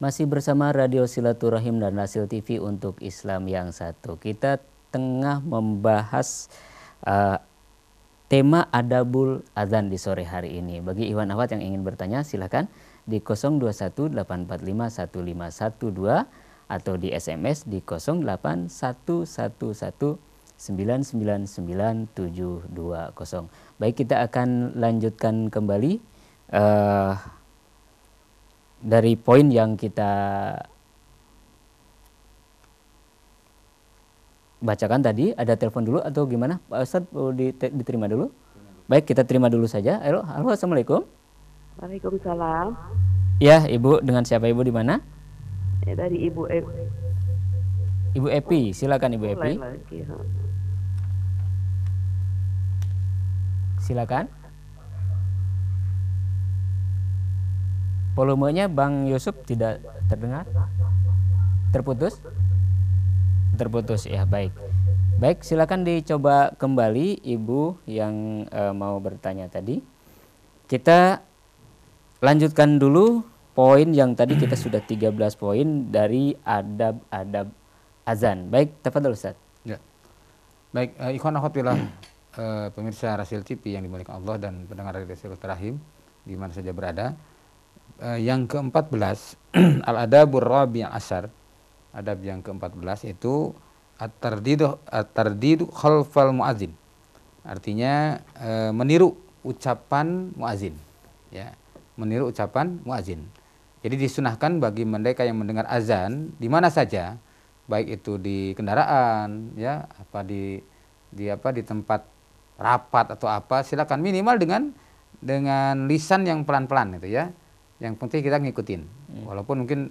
Masih bersama Radio Silaturahim dan Nasil TV untuk Islam yang satu. Kita tengah membahas tema adabul adzan di sore hari ini. Bagi Iwan Ahwat yang ingin bertanya, silakan di 0218451512 atau di SMS di 0811999720. Baik, kita akan lanjutkan kembali dari poin yang kita bacakan tadi. Ada telepon dulu atau gimana Pak Ustadz? Diterima dulu? Baik, kita terima dulu saja. Halo, assalamualaikum. Waalaikumsalam. Ya, Ibu, dengan siapa Ibu, di mana? Ya, dari Ibu Epi. Ibu Epi, silakan Ibu Epi. Silakan. Volumenya Bang Yusuf tidak terdengar. Terputus? Terputus ya, baik. Baik, silakan dicoba kembali Ibu yang mau bertanya tadi. Kita lanjutkan dulu poin yang tadi kita sudah 13 poin dari adab-adab azan. Baik, tafadhol Ustaz. Ya. Baik, ikhwan akhwat pemirsa Rasil TV yang dimuliakan Allah dan pendengar Radio Silaturahim di mana saja berada. Yang ke-14 al-adabur rabi' asyar. Adab yang ke-14 itu at-tardidu khalfal muadzin. Artinya meniru ucapan muadzin, ya. Meniru ucapan muadzin. Jadi disunahkan bagi mereka yang mendengar azan di mana saja, baik itu di kendaraan, ya, di tempat rapat atau apa, silakan minimal dengan lisan yang pelan-pelan itu, ya. Yang penting kita ngikutin. Walaupun mungkin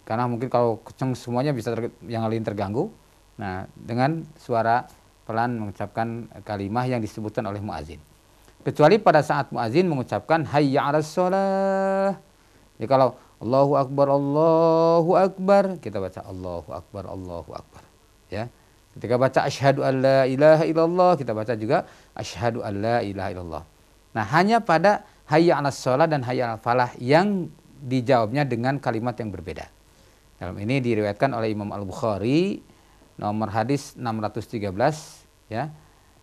kalau kenceng semuanya bisa yang lain terganggu. Nah, dengan suara pelan mengucapkan kalimah yang disebutkan oleh muadzin. Kecuali pada saat muadzin mengucapkan hayya 'alas shalah. Jadi kalau Allahu Akbar, kita baca Allahu Akbar, ya. Ketika baca asyhadu an la ilaha illallah, kita baca juga asyhadu an la ilaha illallah. Nah, hanya pada hayya 'alas shalah dan hayya 'alal falah yang dijawabnya dengan kalimat yang berbeda. Dalam ini diriwayatkan oleh Imam Al-Bukhari nomor hadis 613, ya.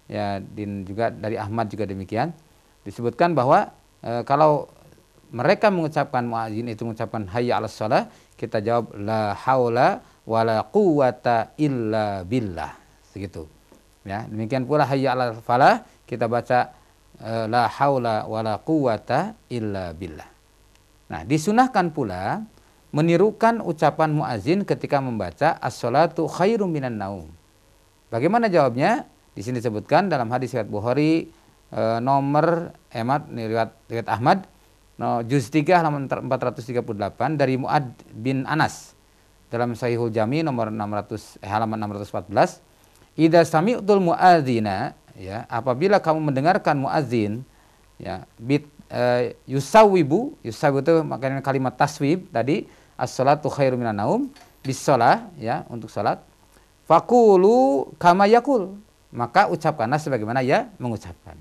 Ya, dan juga dari Ahmad juga demikian. Disebutkan bahwa kalau mereka mengucapkan muadzin itu mengucapkan hayya 'alas shalah, kita jawab la haula wala quwata illa billah. Segitu. Ya, demikian pula hayya 'alal falah, kita baca la haula wala quwata illa billah. Nah, disunahkan pula menirukan ucapan muadzin ketika membaca as-sholatu khairum minan naum. Bagaimana jawabnya? Di sini disebutkan dalam hadis riwayat Bukhari nomor riwayat Ahmad juz 3 halaman 438 dari Mu'ad bin Anas dalam Sahihul Jami nomor halaman 614. Idza sami'tul muadzina, ya, apabila kamu mendengarkan muadzin, ya, yusawibu itu makanya kalimat taswib tadi, as-sholatu khairum minan naum, bis-shalah, ya, untuk salat. Faqulu kama yaqul, maka ucapkanlah sebagaimana ia mengucapkan.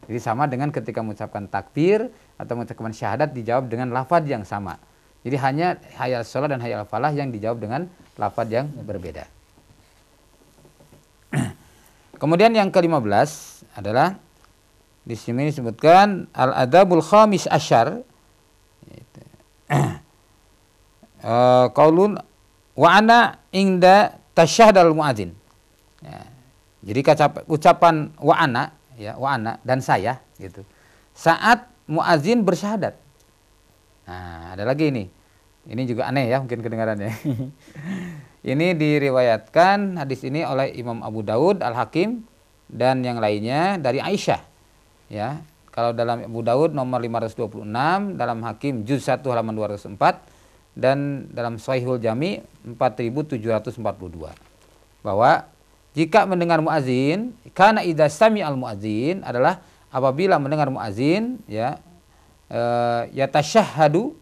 Jadi sama dengan ketika mengucapkan takbir atau mengucapkan syahadat dijawab dengan lafaz yang sama. Jadi hanya hayya 'alas shalah dan hayya 'alal falah yang dijawab dengan lafaz yang berbeda. Kemudian yang ke-15 adalah di sini disebutkan al-adabul khamis asyar. Qaulun wa ana inda tasyahadal muadzin. Ya. Jadi ucapan wa ana, ya, wa ana dan saya gitu. Saat muadzin bersyahadat. Nah, ada lagi ini. Ini juga aneh, ya, mungkin kedengarannya. Ini diriwayatkan hadis ini oleh Imam Abu Daud, Al-Hakim dan yang lainnya dari Aisyah. Ya, kalau dalam Abu Daud nomor 526, dalam Hakim juz 1 halaman 204 dan dalam Sahihul Jami 4742. Bahwa jika mendengar muadzin, kana idza sami'al muadzin adalah apabila mendengar muadzin, ya, yatasyahhadu,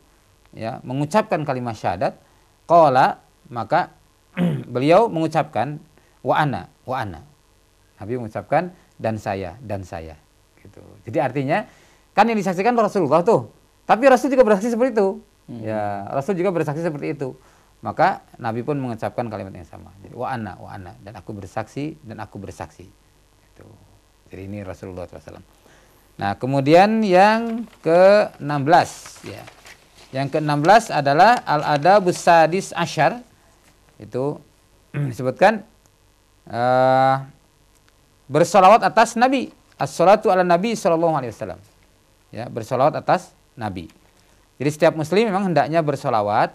ya, mengucapkan kalimat syahadat, qala, maka beliau mengucapkan wa ana. Nabi mengucapkan dan saya gitu. Jadi artinya kan yang disaksikan Rasulullah tuh, tapi Rasul juga bersaksi seperti itu. Ya, Rasul juga bersaksi seperti itu. Maka Nabi pun mengucapkan kalimat yang sama. Jadi wa ana, dan aku bersaksi dan aku bersaksi. Itu. Jadi ini Rasulullah SAW. Nah, kemudian yang ke-16 ya. Yang ke-16 adalah al-adabus sadis asyar. Itu disebutkan bersolawat atas Nabi. As-salatu ala Nabi sallallahu alaihi wasallam. Ya, bersolawat atas Nabi. Jadi setiap muslim memang hendaknya bersolawat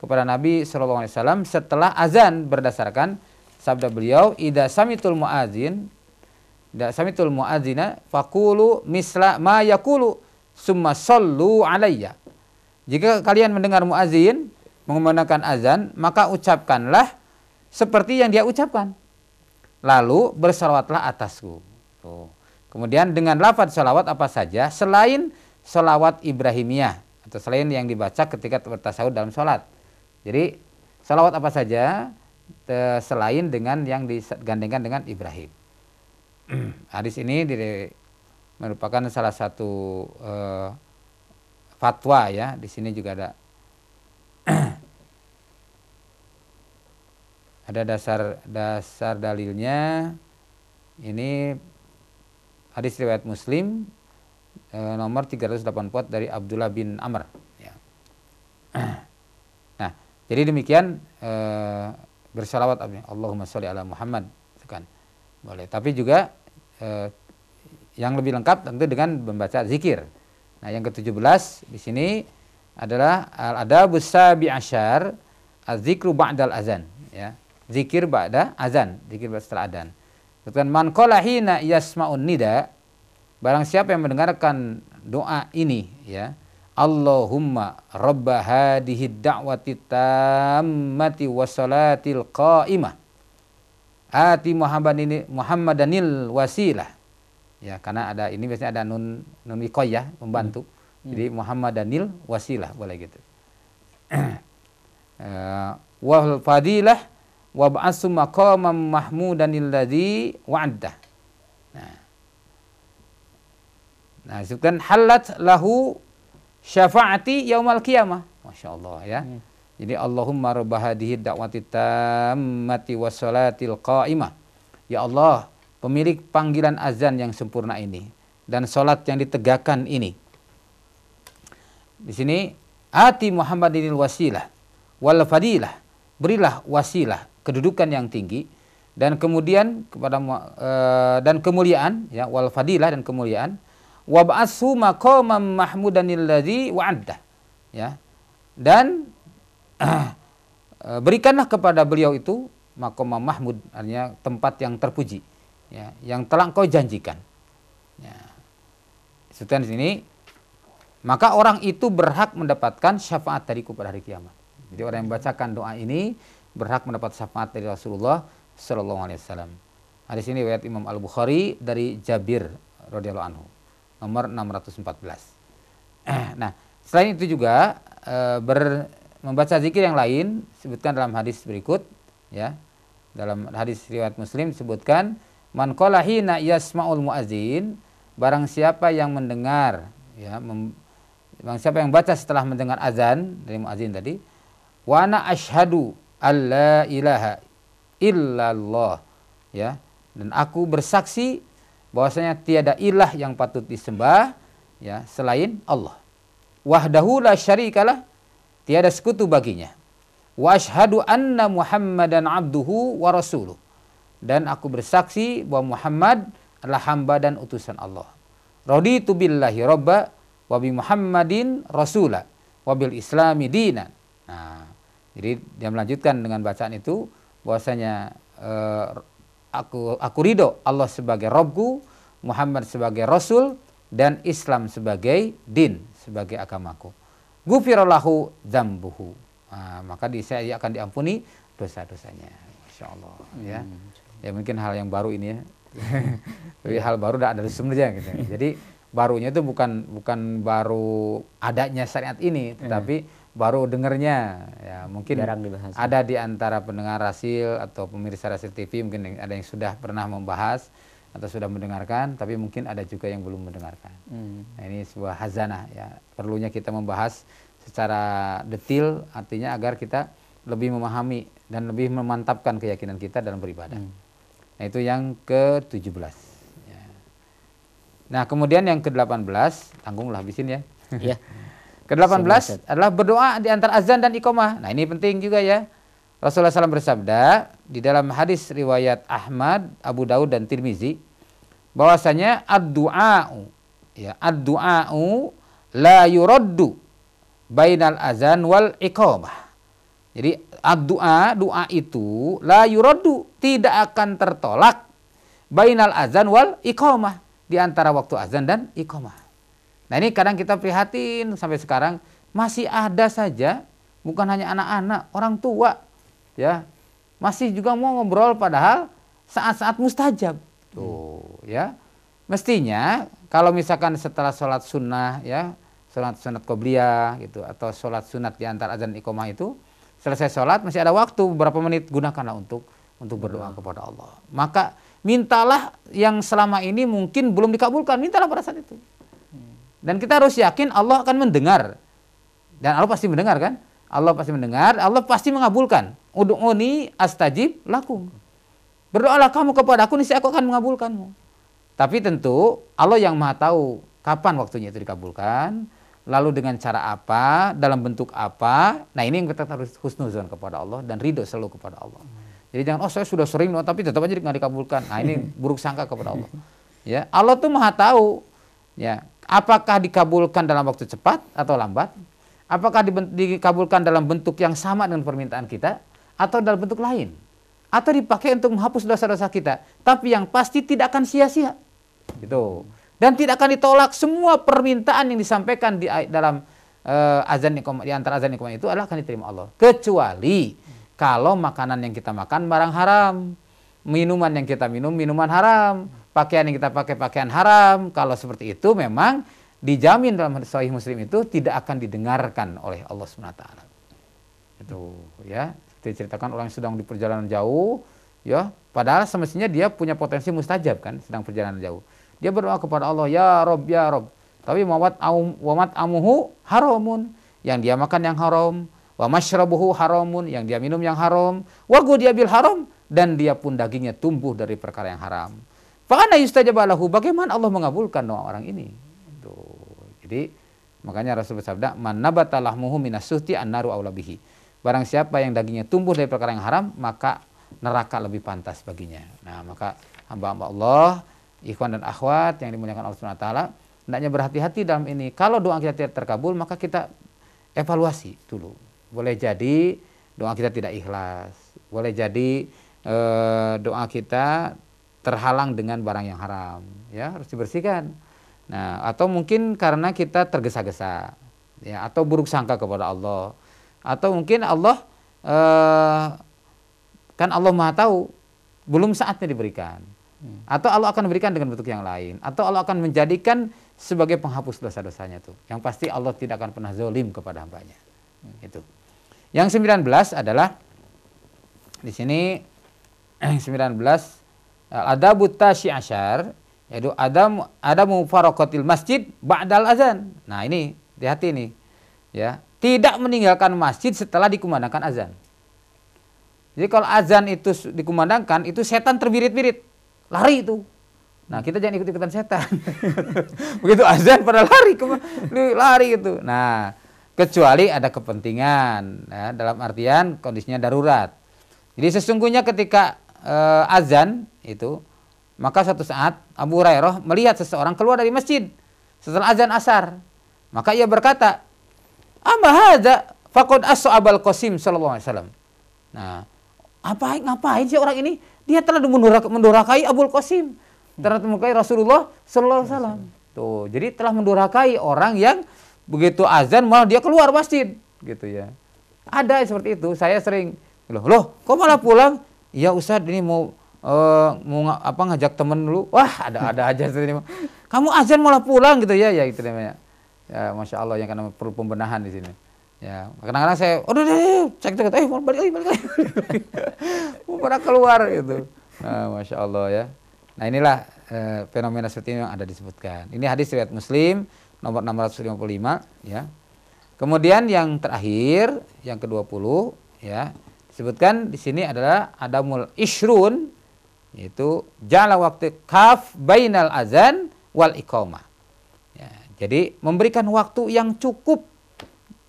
kepada Nabi sallallahu alaihi wasallam setelah azan berdasarkan sabda beliau, "Idza samitul muadzin, faqulu misla ma yaqulu, summa sallu alayya." Jika kalian mendengar muadzin mengumandangkan azan, maka ucapkanlah seperti yang dia ucapkan. Lalu bersalawatlah atasku. Tuh. Kemudian dengan lafaz salawat apa saja selain salawat Ibrahimiyah atau selain yang dibaca ketika bertasawuf dalam sholat. Jadi salawat apa saja selain dengan yang digandengkan dengan Ibrahim. Hadis ini merupakan salah satu fatwa ya. Di sini juga ada dasar dalilnya. Ini hadis riwayat Muslim nomor 384 dari Abdullah bin Amr ya. Nah, jadi demikian bersalawat Allahumma sholli ala Muhammad kan. Boleh, tapi juga yang lebih lengkap tentu dengan membaca zikir. Nah, yang ke-17 di sini adalah al-adabus sabi asyar, az-zikru ba'dal azan ya. Zikir ba'da azan, zikir setelah adzan. Kemudian man qala hina yasma'un nida, barang siapa yang mendengarkan doa ini ya, Allahumma rabba hadhihi da'wati tammati wassalatil qa'imah ati Muhammadanil wasilah. Ya, karena ada ini biasanya ada nun wiqayah membantu. Jadi Muhammadanil wasilah boleh gitu. Wal fadilah wa ba'asu maqamam mahmudanil ladzi wa'adda. Nah, disebutkan halat lahu syafaati yaumal qiyamah. Masya Allah ya. Jadi Allahumma rabba hadhihi da'wati tammati wassalatil qa'imah. Ya Allah, pemilik panggilan azan yang sempurna ini dan salat yang ditegakkan ini. Di sini ati Muhammadinil wasilah wal fadilah. Berilah wasilah, kedudukan yang tinggi, dan kemudian kepada dan kemuliaan ya, wal fadilah dan kemuliaan. Wab'atsu maqamam mahmudanil ladzi wa'adda ya, dan berikanlah kepada beliau itu maqamam mahmud, artinya tempat yang terpuji ya, yang telah engkau janjikan ya. Disebutkan di sini, maka orang itu berhak mendapatkan syafaat dariku pada hari kiamat. Jadi orang yang membacakan doa ini berhak mendapat syafaat dari Rasulullah sallallahu alaihi wasallam. Hadis ini riwayat Imam Al-Bukhari dari Jabir radhiyallahu anhu, nomor 614. Nah, selain itu juga membaca zikir yang lain disebutkan dalam hadis berikut ya. Dalam hadis riwayat Muslim disebutkan, man qala hina yasma'ul muadzin, barang siapa yang mendengar ya, barang siapa yang baca setelah mendengar azan dari muadzin tadi, wa ana asyhadu alla ilaha illallah ya, dan aku bersaksi bahwasanya tiada ilah yang patut disembah ya selain Allah. Wahdahu la syarikalah, tiada sekutu baginya. Wa asyhadu anna Muhammadan abduhu wa rasuluh, dan aku bersaksi bahwa Muhammad adalah hamba dan utusan Allah. Raditu billahi rabba wa bi Muhammadin rasula wa bil islami dinan. Nah, jadi dia melanjutkan dengan bacaan itu bahwasanya aku ridho Allah sebagai Rabbku, Muhammad sebagai Rasul, dan Islam sebagai din, sebagai agamaku. Ghufirallahu dzambuhu. Nah, maka saya akan diampuni dosa-dosanya. Masya Allah ya. Ya mungkin hal yang baru ini ya. Tapi hal baru tidak ada sebenarnya gitu. Jadi barunya itu bukan baru adanya syariat ini, tetapi baru dengarnya ya. Mungkin ada di antara pendengar Rasil atau pemirsa Rasil TV mungkin ada yang sudah pernah membahas atau sudah mendengarkan, tapi mungkin ada juga yang belum mendengarkan. Nah, ini sebuah hazanah ya, perlunya kita membahas secara detail, artinya agar kita lebih memahami dan lebih memantapkan keyakinan kita dalam beribadah. Nah, itu yang ke-17. Ya. Nah, kemudian yang ke-18, tanggunglah habisin ya. Iya. Ke-18 adalah berdoa di antara azan dan iqamah. Nah, ini penting juga ya. Rasulullah SAW bersabda di dalam hadis riwayat Ahmad, Abu Daud dan Tirmizi bahwasanya ad-du'a'u ya, ad-du'a'u la yuraddu bainal azan wal iqamah. Jadi ad-du'a, doa itu la yuraddu, tidak akan tertolak bainal azan wal iqamah, di antara waktu azan dan iqamah. Nah, ini kadang kita prihatin sampai sekarang masih ada saja, bukan hanya anak-anak, orang tua ya masih juga mau ngobrol padahal saat-saat mustajab. Tuh ya. Mestinya kalau misalkan setelah sholat sunnah ya, sholat sunat qobliyah gitu, atau sholat sunat di antara azan dan iqamah itu, selesai sholat masih ada waktu beberapa menit, gunakanlah untuk berdoa kepada Allah. Maka mintalah yang selama ini mungkin belum dikabulkan, mintalah pada saat itu. Dan kita harus yakin Allah akan mendengar. Dan Allah pasti mendengar kan? Allah pasti mendengar, Allah pasti mengabulkan. Ud'uni astajib lakum. Berdoalah kamu kepada aku, niscaya aku akan mengabulkanmu. Tapi tentu Allah yang Maha tahu kapan waktunya itu dikabulkan, lalu dengan cara apa, dalam bentuk apa. Nah, ini yang kita harus husnuzon kepada Allah dan ridho selalu kepada Allah. Jadi jangan, saya sudah sering tapi tetap aja nggak dikabulkan. Nah, ini buruk sangka kepada Allah. Ya, Allah tuh Maha tahu. Ya, apakah dikabulkan dalam waktu cepat atau lambat? Apakah dikabulkan dalam bentuk yang sama dengan permintaan kita atau dalam bentuk lain? Atau dipakai untuk menghapus dosa-dosa kita? Tapi yang pasti tidak akan sia-sia. Gitu. Dan tidak akan ditolak, semua permintaan yang disampaikan di dalam azan iqamah, di antara azan iqamah itu adalah akan diterima Allah. Kecuali kalau makanan yang kita makan barang haram, minuman yang kita minum minuman haram, pakaian yang kita pakai pakaian haram. Kalau seperti itu memang dijamin dalam hadis sahih Muslim itu tidak akan didengarkan oleh Allah SWT. Itu ya, diceritakan orang yang sedang di perjalanan jauh ya, padahal semestinya dia punya potensi mustajab kan, sedang perjalanan jauh. Dia berdoa kepada Allah, ya Rob, ya Rob. Tapi wamat amuhu haramun, yang dia makan yang haram, wa mashrabuhu haramun, yang dia minum yang haram, wa gudiya bil haram, dan dia pun dagingnya tumbuh dari perkara yang haram. Fa ana yustajaba lahu, bagaimana Allah mengabulkan doa orang ini? Jadi makanya Rasul bersabda, man nabata lahmuhu minas suhti annaru aula bihi. Barang siapa yang dagingnya tumbuh dari perkara yang haram, maka neraka lebih pantas baginya. Nah, maka hamba-hamba Allah, ikhwan dan akhwat yang dimuliakan Allah Subhanahu wa taala, hendaknya berhati-hati dalam ini. Kalau doa kita tidak terkabul, maka kita evaluasi dulu. Boleh jadi doa kita tidak ikhlas. Boleh jadi doa kita terhalang dengan barang yang haram, ya, harus dibersihkan. Nah, atau mungkin karena kita tergesa-gesa, ya, atau buruk sangka kepada Allah, atau mungkin Allah kan Allah Maha tahu belum saatnya diberikan, atau Allah akan berikan dengan bentuk yang lain, atau Allah akan menjadikan sebagai penghapus dosa-dosanya tuh. Yang pasti Allah tidak akan pernah zalim kepada hambanya. Itu. Yang 19 adalah di sini 19 adabut tasyi asyar, yaitu adamu faraqatil masjid ba'dal azan. Nah, ini hati-hati nih. Ya, tidak meninggalkan masjid setelah dikumandangkan azan. Jadi kalau azan itu dikumandangkan, itu setan terbirit-birit, lari itu. Nah, kita jangan ikut-ikutan setan. Begitu azan pada lari itu. Nah, kecuali ada kepentingan, ya, dalam artian kondisinya darurat. Jadi sesungguhnya ketika azan itu, maka suatu saat Abu Hurairah melihat seseorang keluar dari masjid setelah azan asar. Maka ia berkata, "Amma hadza faqad as'abal Qasim sallallahu alaihi wasallam." Nah, ngapain sih orang ini? Dia telah mendurhakai Abul Qasim, telah mendurhakai Rasulullah sallallahu alaihi wasallam. Tuh, jadi telah mendurhakai orang yang begitu azan malah dia keluar masjid, gitu ya. Ada seperti itu, saya sering, loh, kok malah pulang? Iya Ustadz, ini mau ngajak temen dulu. Wah, ada aja ini. Kamu azan malah pulang gitu ya, ya itu namanya. Ya, Masya Allah, yang karena perlu pembenahan di sini. Ya, kadang-kadang saya, cek, balik lagi. Mau pada keluar gitu. Nah, Masya Allah ya. Nah, inilah fenomena seperti ini yang ada disebutkan. Ini hadis riwayat Muslim nomor 655 ya. Kemudian yang terakhir, yang ke-20 ya, disebutkan di sini adalah adamul ishrun, yaitu jala waktu kaf bainal azan wal iqamah. Ya, jadi memberikan waktu yang cukup,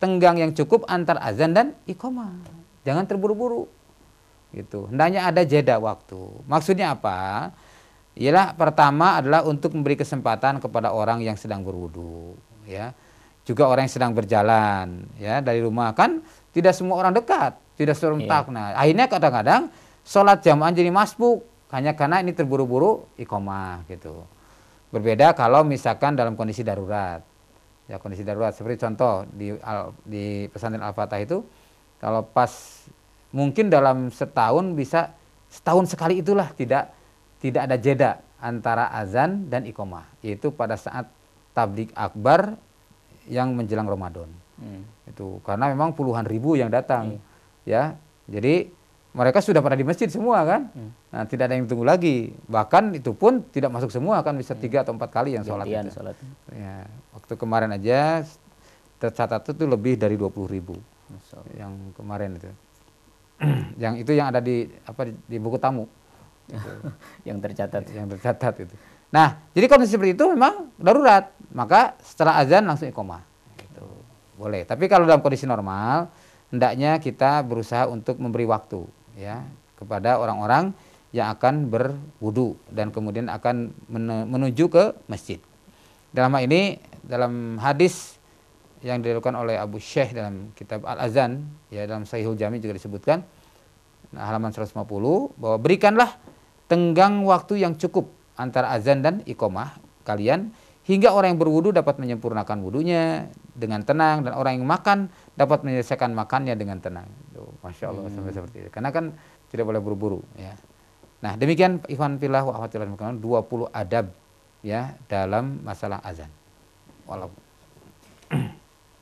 tenggang yang cukup antar azan dan iqamah. Jangan terburu-buru. Gitu. Hendaknya ada jeda waktu. Maksudnya apa? Ialah pertama adalah untuk memberi kesempatan kepada orang yang sedang berwudu, ya. Juga orang yang sedang berjalan, ya, dari rumah, kan tidak semua orang dekat, tidak serentak. Nah, akhirnya kadang-kadang sholat jamaah jadi masbuk hanya karena ini terburu-buru iqamah gitu. Berbeda kalau misalkan dalam kondisi darurat. Ya, kondisi darurat seperti contoh di pesantren Al-Fatah itu, kalau pas mungkin dalam setahun bisa setahun sekali itulah tidak ada jeda antara azan dan iqamah, yaitu pada saat tabligh akbar yang menjelang Ramadan. Itu karena memang puluhan ribu yang datang, ya. Jadi mereka sudah pada di masjid semua kan. Nah, tidak ada yang tunggu lagi. Bahkan itu pun tidak masuk semua kan, bisa 3 atau 4 kali yang sholat itu. Ya, waktu kemarin aja tercatat itu lebih dari 20.000 yang kemarin itu. Yang itu yang ada di buku tamu. Gitu. Yang tercatat itu. Nah, jadi kondisi seperti itu memang darurat, maka setelah azan langsung iqamah. Gitu. Boleh. Tapi kalau dalam kondisi normal, hendaknya kita berusaha untuk memberi waktu, ya, kepada orang-orang yang akan berwudu dan kemudian akan menuju ke masjid. Dalam hal ini, dalam hadis yang dilakukan oleh Abu Syekh dalam kitab Al-Azan, ya, dalam Sahihul Jami juga disebutkan, halaman 150, bahwa berikanlah tenggang waktu yang cukup antara azan dan iqamah kalian, hingga orang yang berwudu dapat menyempurnakan wudunya dengan tenang, dan orang yang makan dapat menyelesaikan makannya dengan tenang. Tuh, Masya Allah, sampai seperti itu. Karena kan tidak boleh buru-buru, ya. Nah, demikian ikhwan fillah wa akhwat fillah 20 adab, ya, dalam masalah azan. Walaupun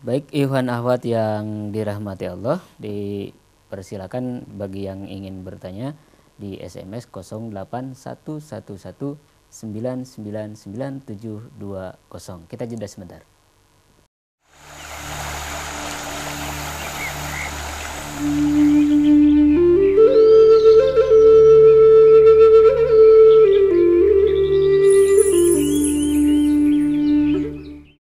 baik, ikhwan akhwat yang dirahmati Allah, dipersilakan bagi yang ingin bertanya di SMS 08111999720. Kita jeda sebentar.